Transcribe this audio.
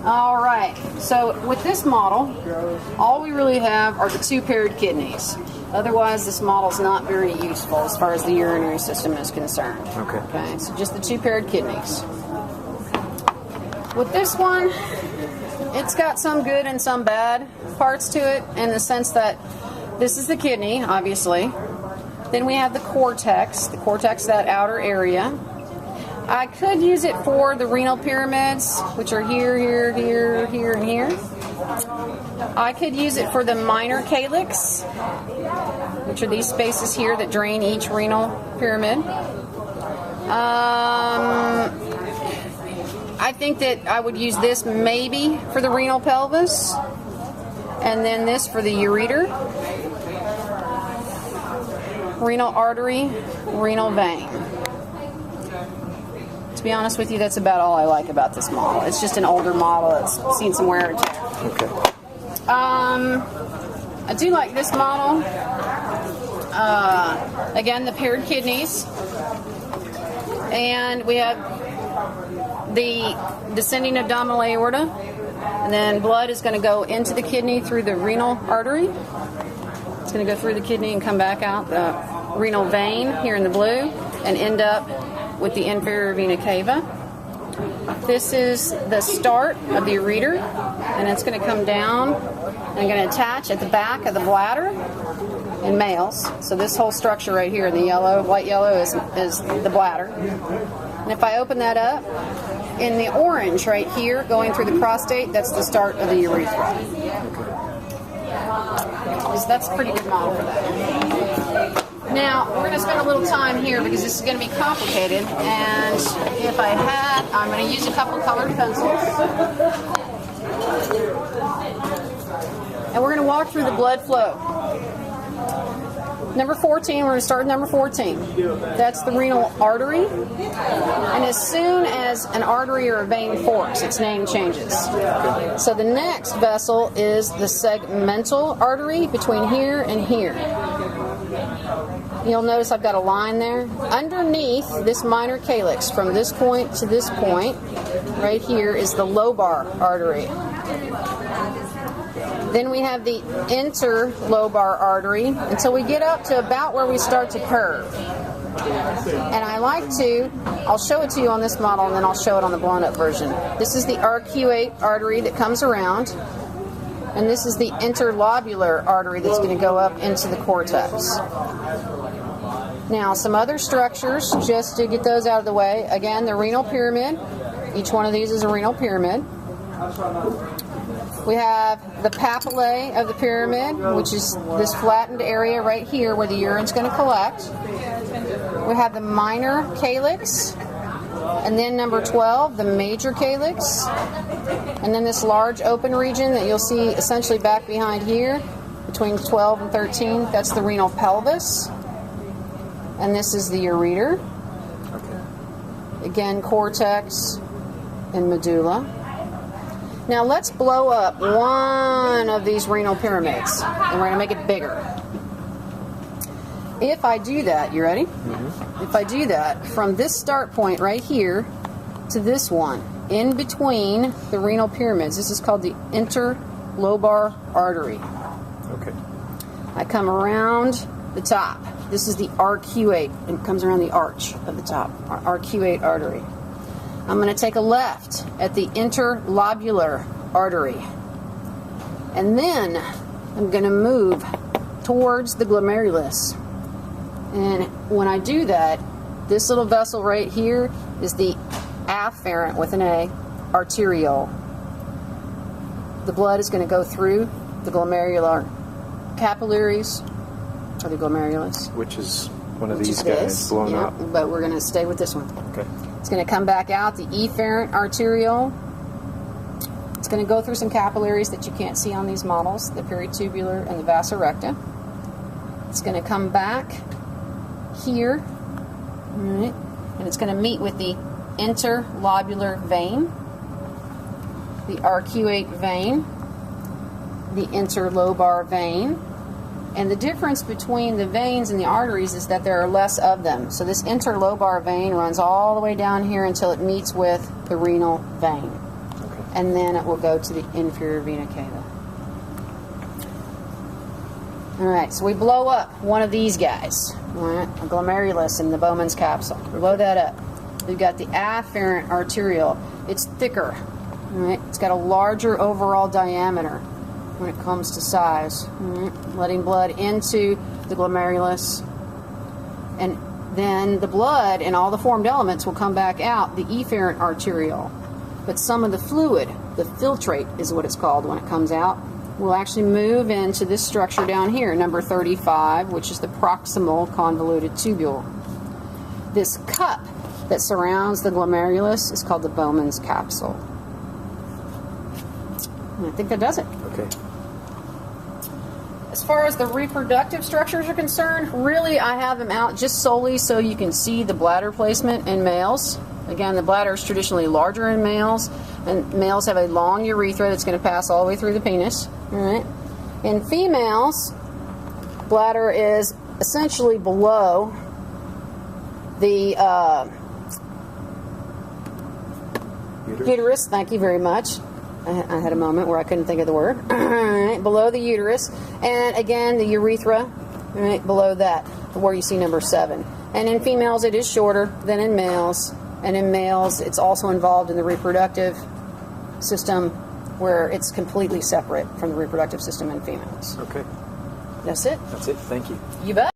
All right, so with this model, all we really have are the two paired kidneys. Otherwise, this model is not very useful as far as the urinary system is concerned. Okay, so just the two paired kidneys. With this one, it's got some good and some bad parts to it in the sense that this is the kidney, obviously. Then we have the cortex, that outer area. I could use it for the renal pyramids, which are here, here, here, here, and here. I could use it for the minor calyx, which are these spaces here that drain each renal pyramid. I think that I would use this maybe for the renal pelvis, and then this for the ureter, renal artery, renal vein. To be honest with you, that's about all I like about this model. It's just an older model. It's seen some wear and tear. Okay. I do like this model. Again, the paired kidneys. And we have the descending abdominal aorta. And then blood is going to go into the kidney through the renal artery. It's going to go through the kidney and come back out the renal vein here in the blue and end up with the inferior vena cava. This is the start of the ureter, and it's going to come down and going to attach at the back of the bladder in males. So this whole structure right here in the yellow, light yellow, is the bladder. And if I open that up, in the orange right here, going through the prostate, that's the start of the urethra. So that's a pretty good model for that. Now, we're going to spend a little time here because this is going to be complicated, and if I had, I'm going to use a couple colored pencils. And we're going to walk through the blood flow. Number 14, we're going to start with number 14. That's the renal artery. And as soon as an artery or a vein forks, its name changes. So the next vessel is the segmental artery between here and here. You'll notice I've got a line there. Underneath this minor calyx, from this point to this point, right here, is the lobar artery. Then we have the interlobar artery until we get up to about where we start to curve. And I like to, I'll show it to you on this model and then I'll show it on the blown up version. This is the arcuate artery that comes around, and this is the interlobular artery that's going to go up into the cortex. Now, some other structures, just to get those out of the way. Again, the renal pyramid. Each one of these is a renal pyramid. We have the papillae of the pyramid, which is this flattened area right here where the urine's going to collect. We have the minor calyx, and then number 12, the major calyx, and then this large open region that you'll see essentially back behind here, between 12 and 13, that's the renal pelvis, and this is the ureter. Again, cortex and medulla. Now let's blow up one of these renal pyramids, and we're going to make it bigger. If I do that, you ready? Mm-hmm. If I do that, from this start point right here to this one, in between the renal pyramids, this is called the interlobar artery. Okay. I come around the top. This is the arcuate, and it comes around the arch of the top, arcuate artery. I'm going to take a left at the interlobular artery. And then I'm going to move towards the glomerulus. And when I do that, this little vessel right here is the afferent, with an A, arteriole. The blood is going to go through the glomerular capillaries, or the glomerulus. Which is one of these guys blown up. But we're going to stay with this one. Okay. It's going to come back out, the efferent arteriole. It's going to go through some capillaries that you can't see on these models, the peritubular and the vasa recta. It's going to come back here, right, and it's going to meet with the interlobular vein, the arcuate vein, the interlobar vein. And the difference between the veins and the arteries is that there are less of them. So this interlobar vein runs all the way down here until it meets with the renal vein. Okay. and then it will go to the inferior vena cava. All right, so we blow up one of these guys, all right, a glomerulus in the Bowman's capsule. Blow that up. We've got the afferent arteriole. It's thicker, all right? It's got a larger overall diameter when it comes to size. All right? Letting blood into the glomerulus, and then the blood and all the formed elements will come back out the efferent arteriole. But some of the fluid, the filtrate is what it's called when it comes out, will actually move into this structure down here, number 35, which is the proximal convoluted tubule. This cup that surrounds the glomerulus is called the Bowman's capsule. And I think that does it. Okay. As far as the reproductive structures are concerned, really I have them out just solely so you can see the bladder placement in males. Again, the bladder is traditionally larger in males, and males have a long urethra that's going to pass all the way through the penis. All right. In females, bladder is essentially below the uterus. Thank you very much. I had a moment where I couldn't think of the word. All right, below the uterus, and again the urethra, all right, below that, where you see number 7. And in females, it is shorter than in males. And in males, it's also involved in the reproductive system, where it's completely separate from the reproductive system in females. Okay. That's it. That's it. Thank you. You bet.